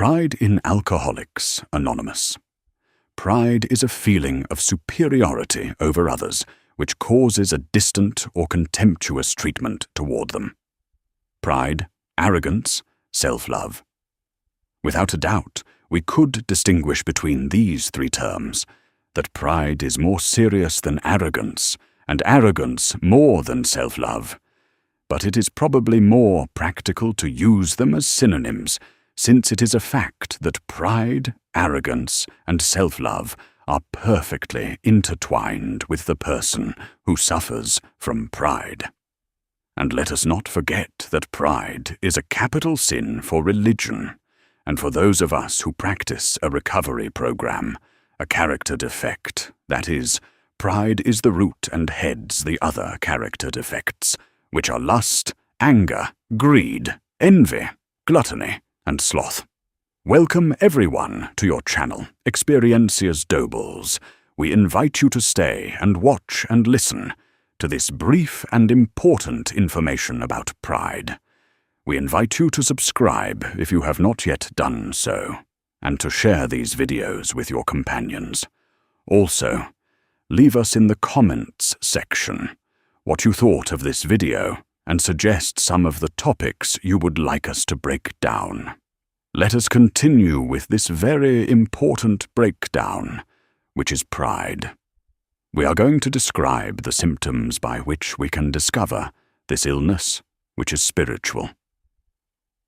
Pride in Alcoholics Anonymous. Pride is a feeling of superiority over others which causes a distant or contemptuous treatment toward them. Pride, arrogance, self-love. Without a doubt, we could distinguish between these three terms, that pride is more serious than arrogance, and arrogance more than self-love. But it is probably more practical to use them as synonyms, since it is a fact that pride, arrogance, and self-love are perfectly intertwined with the person who suffers from pride. And let us not forget that pride is a capital sin for religion, and for those of us who practice a recovery program, a character defect, that is, pride is the root and heads the other character defects, which are lust, anger, greed, envy, gluttony, and sloth. Welcome everyone to your channel, Experiencias Dobles. We invite you to stay and watch and listen to this brief and important information about pride. We invite you to subscribe if you have not yet done so, and to share these videos with your companions. Also, leave us in the comments section what you thought of this video and suggest some of the topics you would like us to break down. Let us continue with this very important breakdown, which is pride. We are going to describe the symptoms by which we can discover this illness, which is spiritual.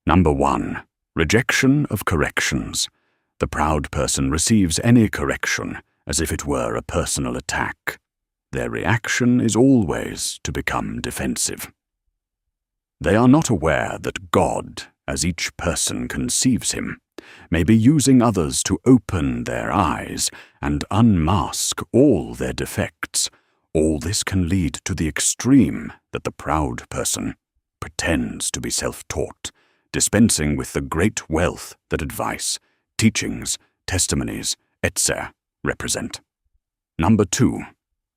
Number 1. Rejection of corrections. The proud person receives any correction as if it were a personal attack. Their reaction is always to become defensive. They are not aware that God, as each person conceives him, may be using others to open their eyes and unmask all their defects. All this can lead to the extreme that the proud person pretends to be self-taught, dispensing with the great wealth that advice, teachings, testimonies, etc. represent. Number 2.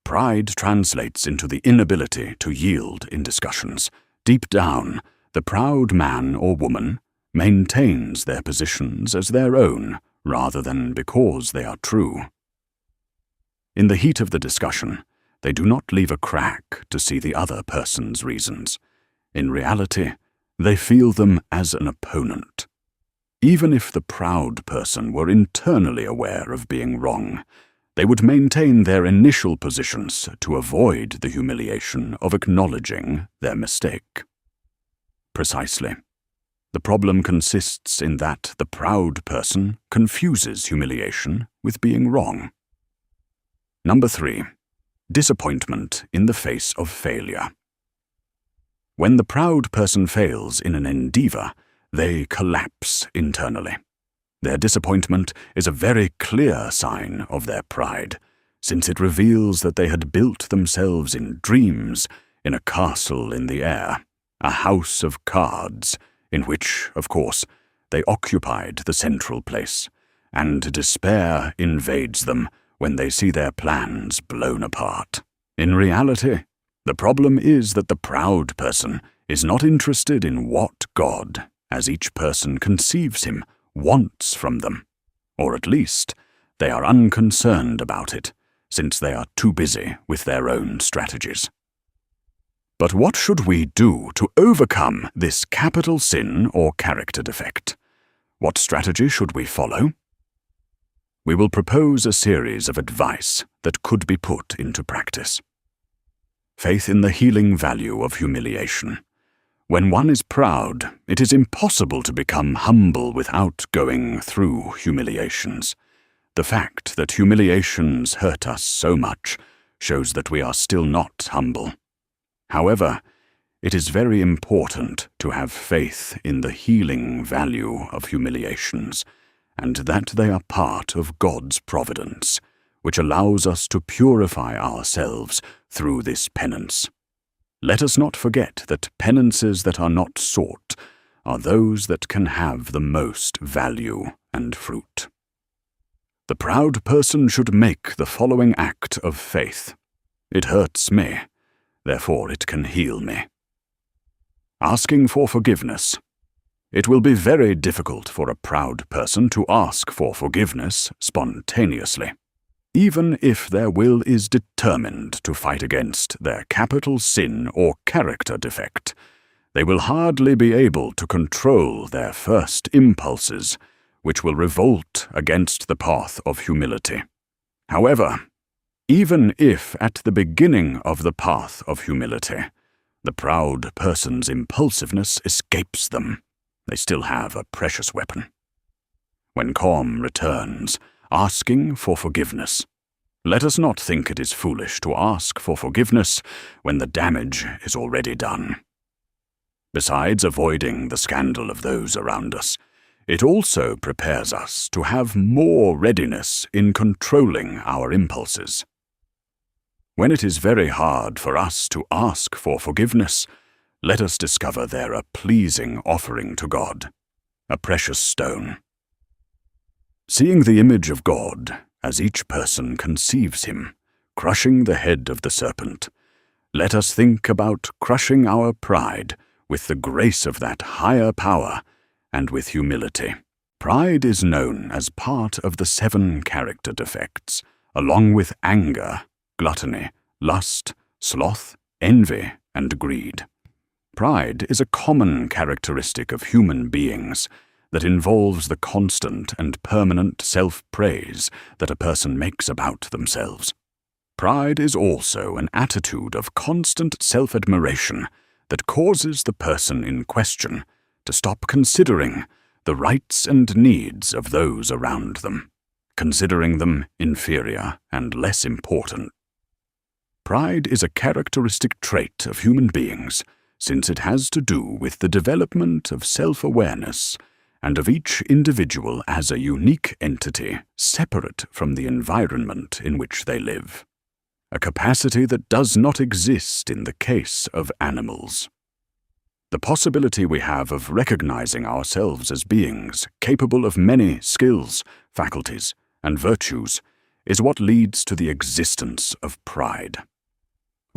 Pride translates into the inability to yield in discussions. Deep down, the proud man or woman maintains their positions as their own rather than because they are true. In the heat of the discussion, they do not leave a crack to see the other person's reasons. In reality, they feel them as an opponent. Even if the proud person were internally aware of being wrong, they would maintain their initial positions to avoid the humiliation of acknowledging their mistake. Precisely. The problem consists in that the proud person confuses humiliation with being wrong. Number 3. Disappointment in the face of failure. When the proud person fails in an endeavor, they collapse internally. Their disappointment is a very clear sign of their pride, since it reveals that they had built themselves in dreams, in a castle in the air, a house of cards, in which, of course, they occupied the central place, and despair invades them when they see their plans blown apart. In reality, the problem is that the proud person is not interested in what God, as each person conceives him, wants from them, or at least they are unconcerned about it, since they are too busy with their own strategies. But what should we do to overcome this capital sin or character defect? What strategy should we follow? We will propose a series of advice that could be put into practice. Faith in the healing value of humiliation. When one is proud, it is impossible to become humble without going through humiliations. The fact that humiliations hurt us so much shows that we are still not humble. However, it is very important to have faith in the healing value of humiliations, and that they are part of God's providence, which allows us to purify ourselves through this penance. Let us not forget that penances that are not sought are those that can have the most value and fruit. The proud person should make the following act of faith. It hurts me, therefore it can heal me. Asking for forgiveness. It will be very difficult for a proud person to ask for forgiveness spontaneously. Even if their will is determined to fight against their capital sin or character defect, they will hardly be able to control their first impulses, which will revolt against the path of humility. However, even if at the beginning of the path of humility, the proud person's impulsiveness escapes them, they still have a precious weapon. When calm returns, asking for forgiveness. Let us not think it is foolish to ask for forgiveness when the damage is already done. Besides avoiding the scandal of those around us, it also prepares us to have more readiness in controlling our impulses. When it is very hard for us to ask for forgiveness, let us discover there a pleasing offering to God, a precious stone. Seeing the image of God as each person conceives him, crushing the head of the serpent, let us think about crushing our pride with the grace of that higher power and with humility. Pride is known as part of the 7 character defects, along with anger, gluttony, lust, sloth, envy, and greed. Pride is a common characteristic of human beings that involves the constant and permanent self-praise that a person makes about themselves. Pride is also an attitude of constant self-admiration that causes the person in question to stop considering the rights and needs of those around them, considering them inferior and less important. Pride is a characteristic trait of human beings, since it has to do with the development of self-awareness and of each individual as a unique entity separate from the environment in which they live, a capacity that does not exist in the case of animals. The possibility we have of recognizing ourselves as beings capable of many skills, faculties, and virtues is what leads to the existence of pride.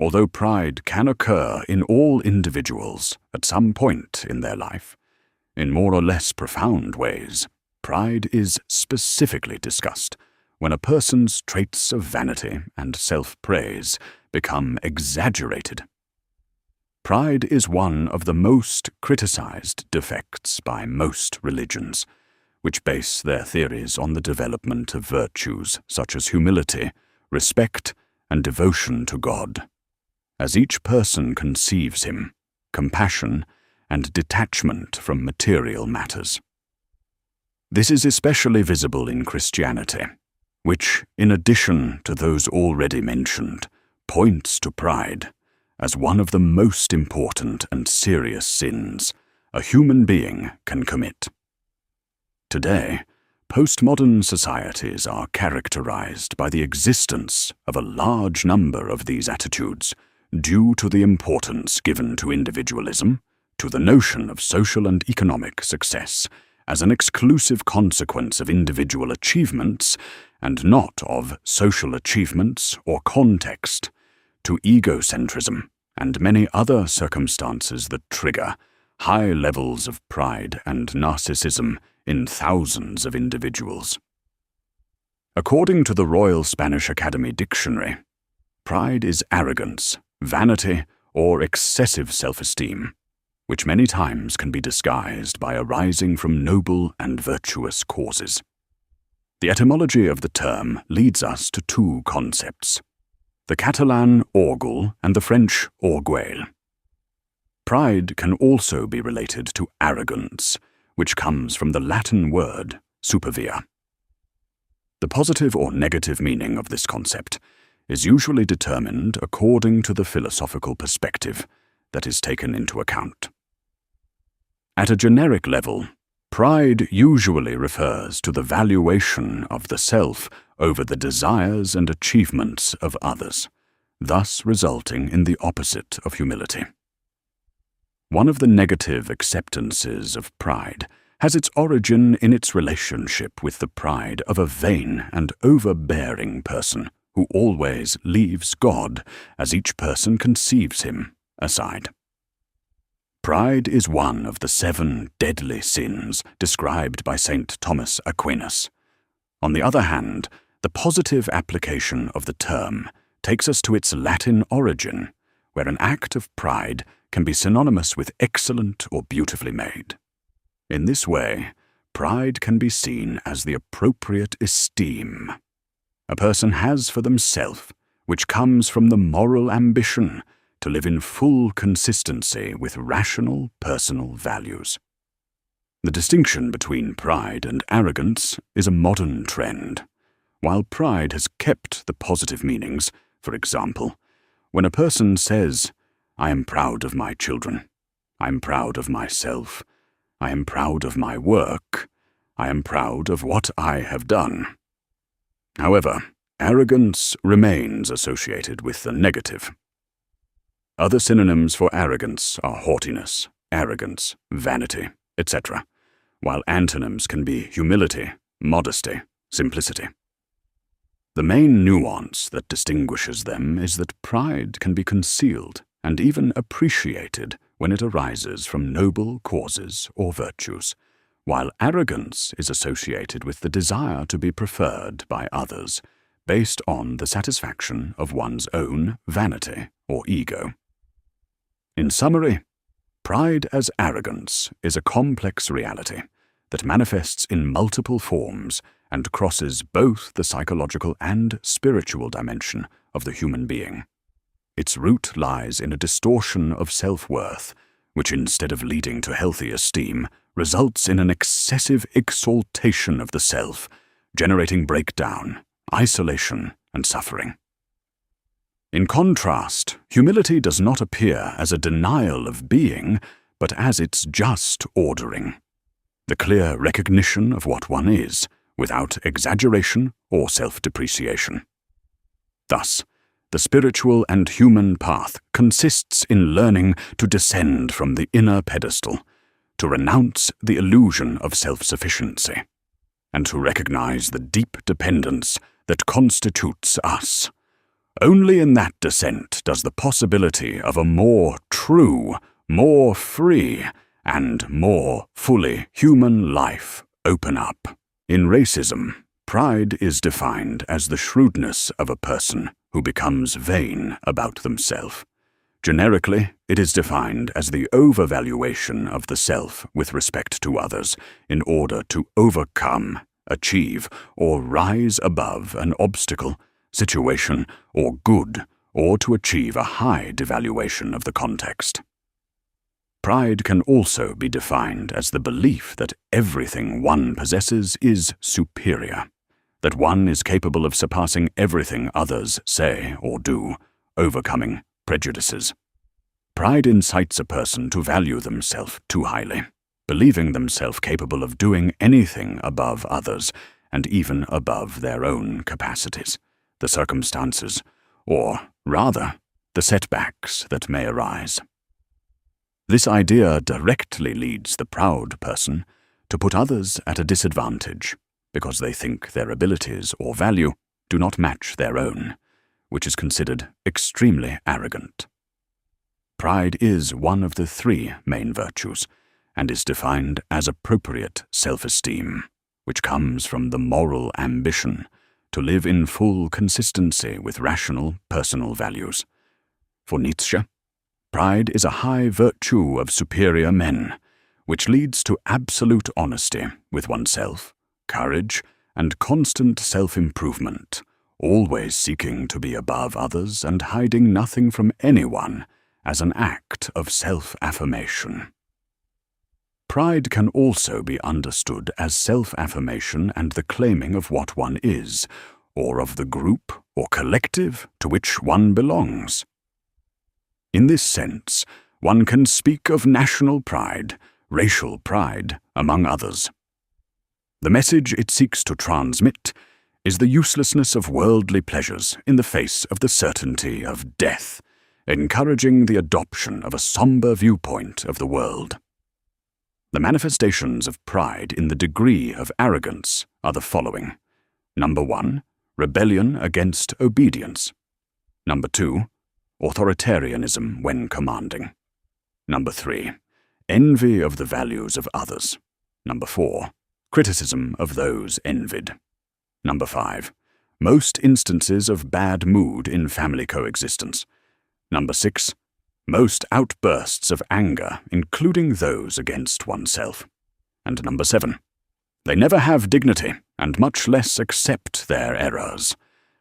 Although pride can occur in all individuals at some point in their life, in more or less profound ways, pride is specifically discussed when a person's traits of vanity and self-praise become exaggerated. Pride is one of the most criticized defects by most religions, which base their theories on the development of virtues such as humility, respect, and devotion to God. As each person conceives him, compassion, and detachment from material matters. This is especially visible in Christianity, which, in addition to those already mentioned, points to pride as one of the most important and serious sins a human being can commit. Today, postmodern societies are characterized by the existence of a large number of these attitudes due to the importance given to individualism, to the notion of social and economic success as an exclusive consequence of individual achievements and not of social achievements or context, to egocentrism and many other circumstances that trigger high levels of pride and narcissism in thousands of individuals. According to the Royal Spanish Academy Dictionary, pride is arrogance, vanity, or excessive self-esteem, which many times can be disguised by arising from noble and virtuous causes. The etymology of the term leads us to 2 concepts, the Catalan orgull and the French orgueil. Pride can also be related to arrogance, which comes from the Latin word supervia. The positive or negative meaning of this concept is usually determined according to the philosophical perspective that is taken into account. At a generic level, pride usually refers to the valuation of the self over the desires and achievements of others, thus resulting in the opposite of humility. One of the negative acceptances of pride has its origin in its relationship with the pride of a vain and overbearing person who always leaves God, as each person conceives him, aside. Pride is one of the 7 deadly sins described by St. Thomas Aquinas. On the other hand, the positive application of the term takes us to its Latin origin, where an act of pride can be synonymous with excellent or beautifully made. In this way, pride can be seen as the appropriate esteem a person has for themselves, which comes from the moral ambition to live in full consistency with rational personal values. The distinction between pride and arrogance is a modern trend. While pride has kept the positive meanings, for example, when a person says, "I am proud of my children, I am proud of myself, I am proud of my work, I am proud of what I have done." However, arrogance remains associated with the negative. Other synonyms for arrogance are haughtiness, arrogance, vanity, etc., while antonyms can be humility, modesty, simplicity. The main nuance that distinguishes them is that pride can be concealed and even appreciated when it arises from noble causes or virtues, while arrogance is associated with the desire to be preferred by others, based on the satisfaction of one's own vanity or ego. In summary, pride as arrogance is a complex reality that manifests in multiple forms and crosses both the psychological and spiritual dimension of the human being. Its root lies in a distortion of self-worth, which instead of leading to healthy esteem, results in an excessive exaltation of the self, generating breakdown, isolation, and suffering. In contrast, humility does not appear as a denial of being, but as its just ordering. The clear recognition of what one is, without exaggeration or self-depreciation. Thus, the spiritual and human path consists in learning to descend from the inner pedestal, to renounce the illusion of self-sufficiency, and to recognize the deep dependence that constitutes us. Only in that descent does the possibility of a more true, more free, and more fully human life open up. In racism, pride is defined as the shrewdness of a person who becomes vain about themselves. Generically, it is defined as the overvaluation of the self with respect to others in order to overcome, achieve, or rise above an obstacle, situation, or good, or to achieve a high devaluation of the context. Pride can also be defined as the belief that everything one possesses is superior, that one is capable of surpassing everything others say or do, overcoming prejudices. Pride incites a person to value themselves too highly, believing themselves capable of doing anything above others, and even above their own capacities, the circumstances, or, rather, the setbacks that may arise. This idea directly leads the proud person to put others at a disadvantage because they think their abilities or value do not match their own, which is considered extremely arrogant. Pride is one of the 3 main virtues and is defined as appropriate self-esteem, which comes from the moral ambition to live in full consistency with rational personal values. For Nietzsche, pride is a high virtue of superior men, which leads to absolute honesty with oneself, courage, and constant self-improvement, always seeking to be above others and hiding nothing from anyone as an act of self-affirmation. Pride can also be understood as self-affirmation and the claiming of what one is, or of the group or collective to which one belongs. In this sense, one can speak of national pride, racial pride, among others. The message it seeks to transmit is the uselessness of worldly pleasures in the face of the certainty of death, encouraging the adoption of a somber viewpoint of the world. The manifestations of pride in the degree of arrogance are the following. Number 1, rebellion against obedience. Number 2, authoritarianism when commanding. Number 3, envy of the values of others. Number 4, criticism of those envied. Number 5, most instances of bad mood in family coexistence. Number 6, most outbursts of anger, including those against oneself. And number 7, they never have dignity, and much less accept their errors.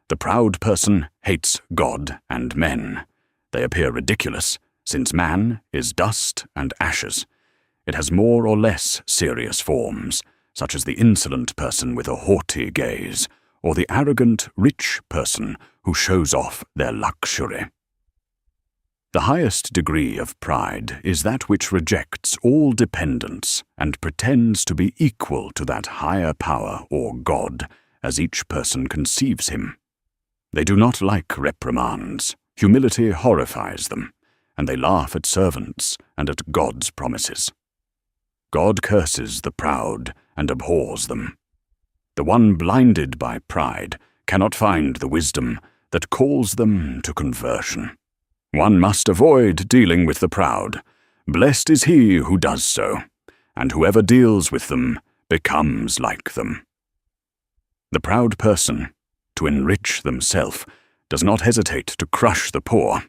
The proud person hates God and men. They appear ridiculous, since man is dust and ashes. It has more or less serious forms, such as the insolent person with a haughty gaze, or the arrogant, rich person who shows off their luxury. The highest degree of pride is that which rejects all dependence and pretends to be equal to that higher power or God as each person conceives him. They do not like reprimands. Humility horrifies them, and they laugh at servants and at God's promises. God curses the proud and abhors them. The one blinded by pride cannot find the wisdom that calls them to conversion. One must avoid dealing with the proud. Blessed is he who does so, and whoever deals with them becomes like them. The proud person, to enrich themselves, does not hesitate to crush the poor,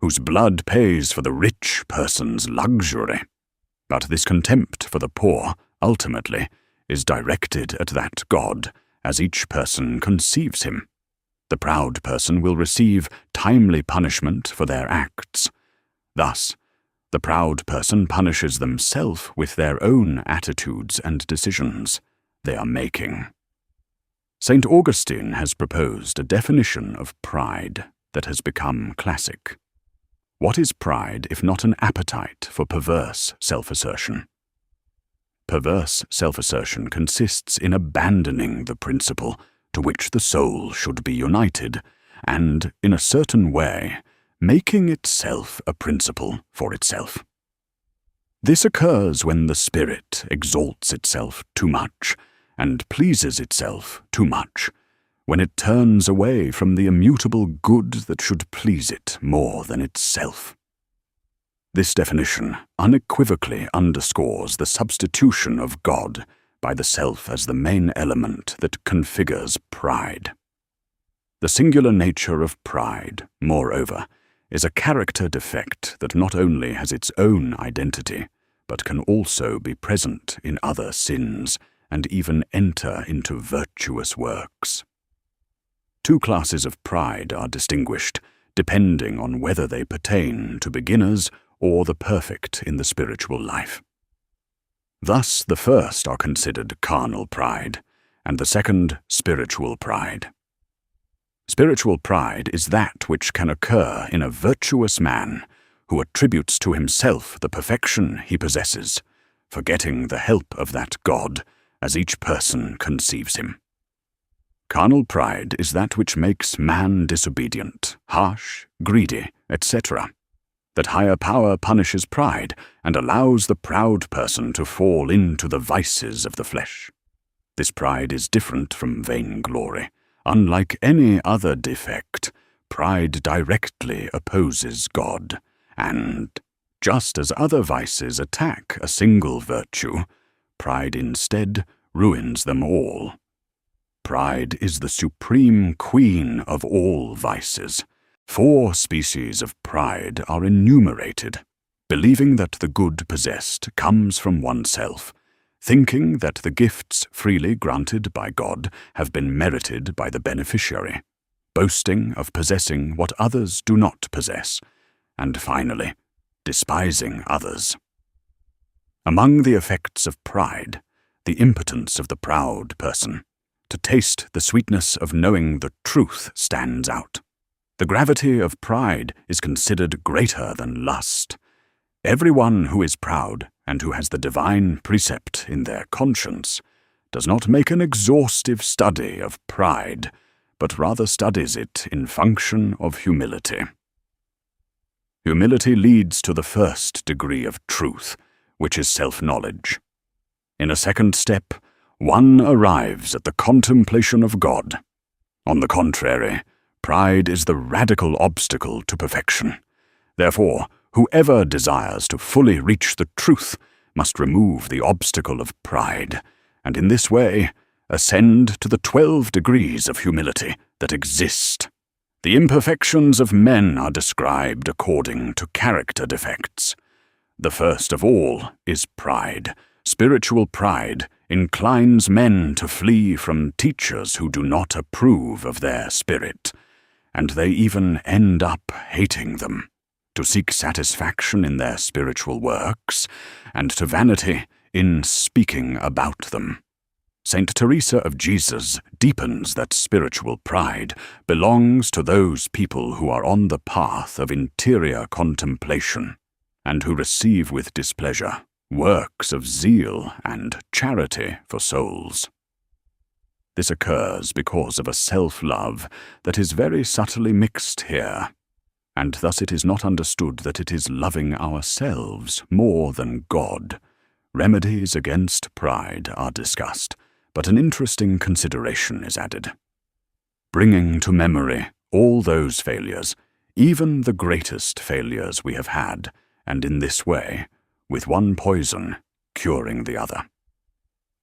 whose blood pays for the rich person's luxury. But this contempt for the poor, ultimately, is directed at that God, as each person conceives him. The proud person will receive timely punishment for their acts. Thus, the proud person punishes themselves with their own attitudes and decisions they are making. St. Augustine has proposed a definition of pride that has become classic. What is pride if not an appetite for perverse self-assertion? Perverse self-assertion consists in abandoning the principle to which the soul should be united, and, in a certain way, making itself a principle for itself. This occurs when the spirit exalts itself too much, and pleases itself too much, when it turns away from the immutable good that should please it more than itself. This definition unequivocally underscores the substitution of God by the self as the main element that configures pride. The singular nature of pride, moreover, is a character defect that not only has its own identity, but can also be present in other sins and even enter into virtuous works. Two classes of pride are distinguished, depending on whether they pertain to beginners or the perfect in the spiritual life. Thus, the first are considered carnal pride, and the second spiritual pride. Spiritual pride is that which can occur in a virtuous man who attributes to himself the perfection he possesses, forgetting the help of that God as each person conceives him. Carnal pride is that which makes man disobedient, harsh, greedy, etc. That higher power punishes pride and allows the proud person to fall into the vices of the flesh. This pride is different from vainglory. Unlike any other defect, pride directly opposes God, and, just as other vices attack a single virtue, pride instead ruins them all. Pride is the supreme queen of all vices. 4 species of pride are enumerated: believing that the good possessed comes from oneself, thinking that the gifts freely granted by God have been merited by the beneficiary, boasting of possessing what others do not possess, and finally, despising others. Among the effects of pride, the impotence of the proud person to taste the sweetness of knowing the truth stands out. The gravity of pride is considered greater than lust. Everyone who is proud and who has the divine precept in their conscience does not make an exhaustive study of pride, but rather studies it in function of humility. Humility leads to the first degree of truth, which is self-knowledge. In a second step, one arrives at the contemplation of God. On the contrary, pride is the radical obstacle to perfection. Therefore, whoever desires to fully reach the truth must remove the obstacle of pride, and in this way ascend to the 12 degrees of humility that exist. The imperfections of men are described according to character defects. The first of all is pride. Spiritual pride inclines men to flee from teachers who do not approve of their spirit, and they even end up hating them, to seek satisfaction in their spiritual works, and to vanity in speaking about them. Saint Teresa of Jesus deepens that spiritual pride belongs to those people who are on the path of interior contemplation, and who receive with displeasure works of zeal and charity for souls. This occurs because of a self-love that is very subtly mixed here, and thus it is not understood that it is loving ourselves more than God. Remedies against pride are discussed, but an interesting consideration is added. Bringing to memory all those failures, even the greatest failures we have had, and in this way, with one poison, curing the other.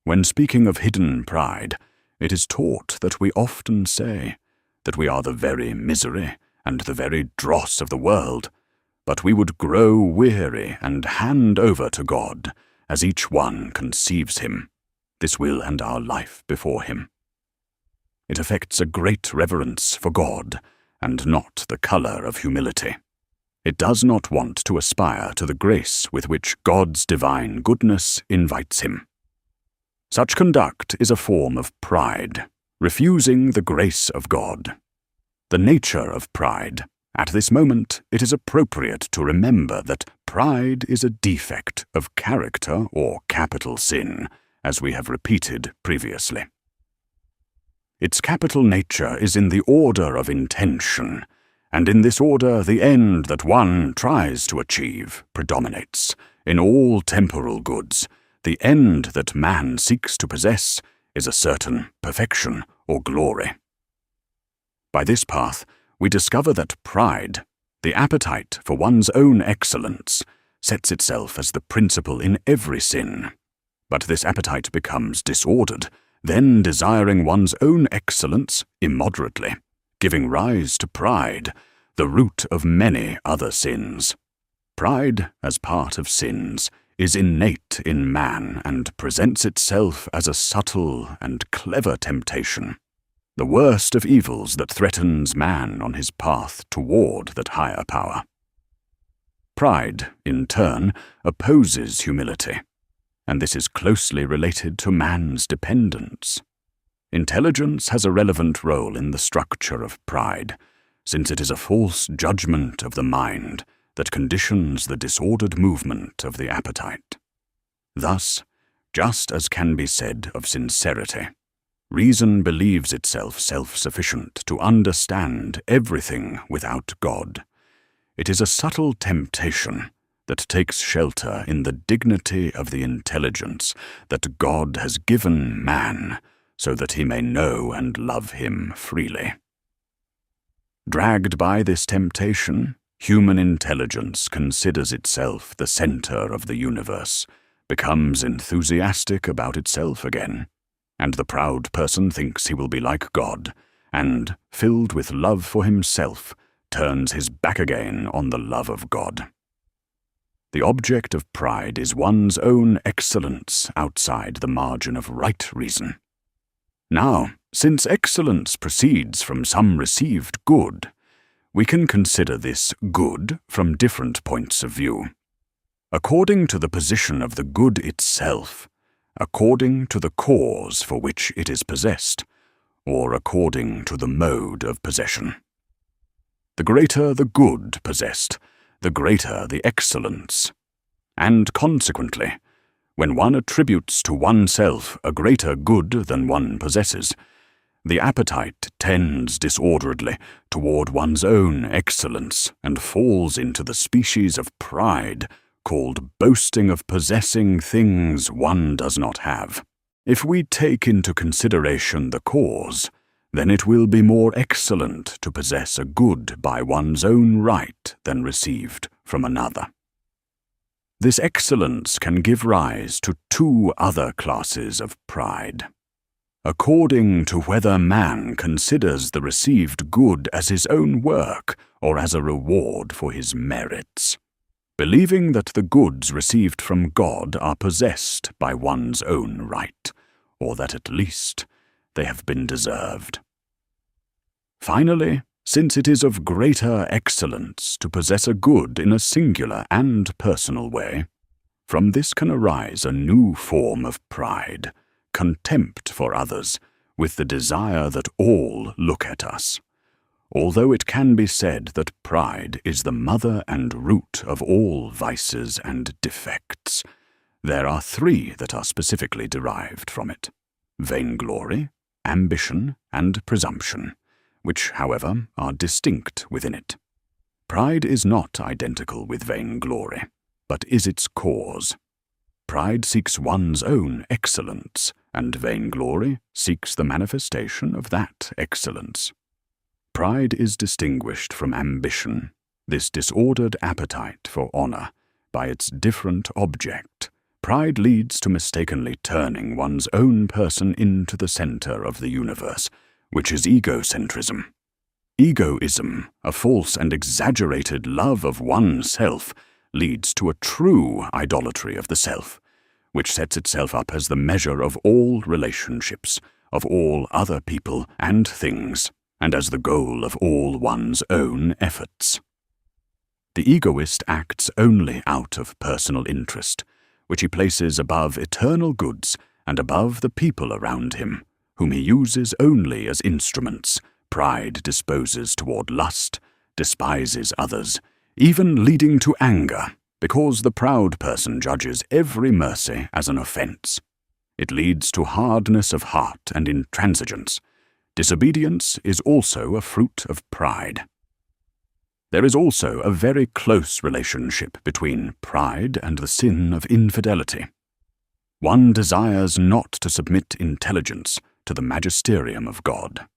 When speaking of hidden pride, it is taught that we often say that we are the very misery and the very dross of the world, but we would grow weary and hand over to God as each one conceives him, this will and our life before him. It affects a great reverence for God, and not the colour of humility. It does not want to aspire to the grace with which God's divine goodness invites him. Such conduct is a form of pride, refusing the grace of God. The nature of pride. At this moment, it is appropriate to remember that pride is a defect of character or capital sin, as we have repeated previously. Its capital nature is in the order of intention, and in this order the end that one tries to achieve predominates. In all temporal goods, the end that man seeks to possess is a certain perfection or glory. By this path, we discover that pride, the appetite for one's own excellence, sets itself as the principle in every sin. But this appetite becomes disordered, then desiring one's own excellence immoderately, giving rise to pride, the root of many other sins. Pride, as part of sins, is innate in man and presents itself as a subtle and clever temptation, the worst of evils that threatens man on his path toward that higher power. Pride, in turn, opposes humility, and this is closely related to man's dependence. Intelligence has a relevant role in the structure of pride, since it is a false judgment of the mind that conditions the disordered movement of the appetite. Thus, just as can be said of sincerity, reason believes itself self-sufficient to understand everything without God. It is a subtle temptation that takes shelter in the dignity of the intelligence that God has given man so that he may know and love him freely. Dragged by this temptation, human intelligence considers itself the center of the universe, becomes enthusiastic about itself again, and the proud person thinks he will be like God, and, filled with love for himself, turns his back again on the love of God. The object of pride is one's own excellence outside the margin of right reason. Now, since excellence proceeds from some received good, we can consider this good from different points of view. According to the position of the good itself, according to the cause for which it is possessed, or according to the mode of possession. The greater the good possessed, the greater the excellence. And consequently, when one attributes to oneself a greater good than one possesses, the appetite tends disorderly toward one's own excellence and falls into the species of pride called boasting of possessing things one does not have. If we take into consideration the cause, then it will be more excellent to possess a good by one's own right than received from another. This excellence can give rise to two other classes of pride. According to whether man considers the received good as his own work or as a reward for his merits, believing that the goods received from God are possessed by one's own right, or that at least they have been deserved. Finally, since it is of greater excellence to possess a good in a singular and personal way, from this can arise a new form of pride, contempt for others, with the desire that all look at us. Although it can be said that pride is the mother and root of all vices and defects, there are three that are specifically derived from it: vainglory, ambition, and presumption, which, however, are distinct within it. Pride is not identical with vainglory, but is its cause. Pride seeks one's own excellence, and vainglory seeks the manifestation of that excellence. Pride is distinguished from ambition, this disordered appetite for honor, by its different object. Pride leads to mistakenly turning one's own person into the center of the universe, which is egocentrism. Egoism, a false and exaggerated love of oneself, leads to a true idolatry of the self, which sets itself up as the measure of all relationships, of all other people and things, and as the goal of all one's own efforts. The egoist acts only out of personal interest, which he places above eternal goods and above the people around him, whom he uses only as instruments. Pride disposes toward lust, despises others, even leading to anger, because the proud person judges every mercy as an offense. It leads to hardness of heart and intransigence. Disobedience is also a fruit of pride. There is also a very close relationship between pride and the sin of infidelity. One desires not to submit intelligence to the magisterium of God.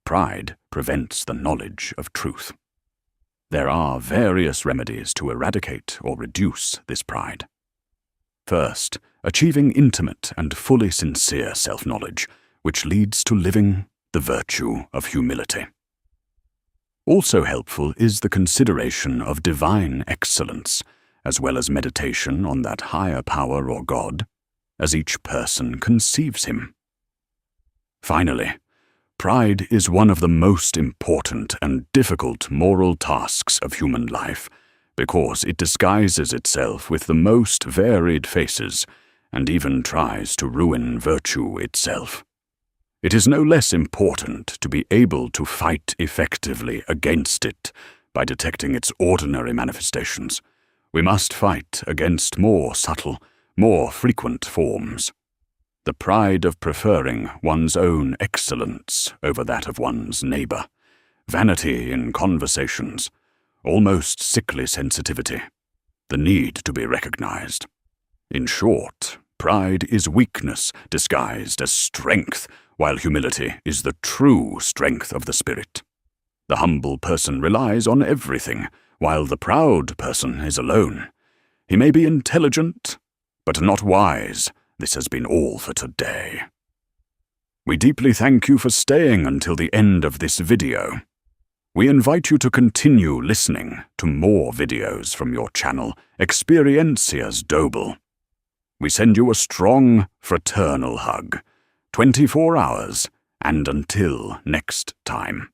Pride prevents the knowledge of truth. There are various remedies to eradicate or reduce this pride. First, achieving intimate and fully sincere self-knowledge, which leads to living the virtue of humility. Also helpful is the consideration of divine excellence, as well as meditation on that higher power or God, as each person conceives him. Finally, pride is one of the most important and difficult moral tasks of human life, because it disguises itself with the most varied faces, and even tries to ruin virtue itself. It is no less important to be able to fight effectively against it by detecting its ordinary manifestations. We must fight against more subtle, more frequent forms. The pride of preferring one's own excellence over that of one's neighbor, vanity in conversations, almost sickly sensitivity, the need to be recognized. In short, pride is weakness disguised as strength, while humility is the true strength of the spirit. The humble person relies on everything, while the proud person is alone. He may be intelligent, but not wise. This has been all for today. We deeply thank you for staying until the end of this video. We invite you to continue listening to more videos from your channel, Experiencias Doble. We send you a strong, fraternal hug, 24 hours, and until next time.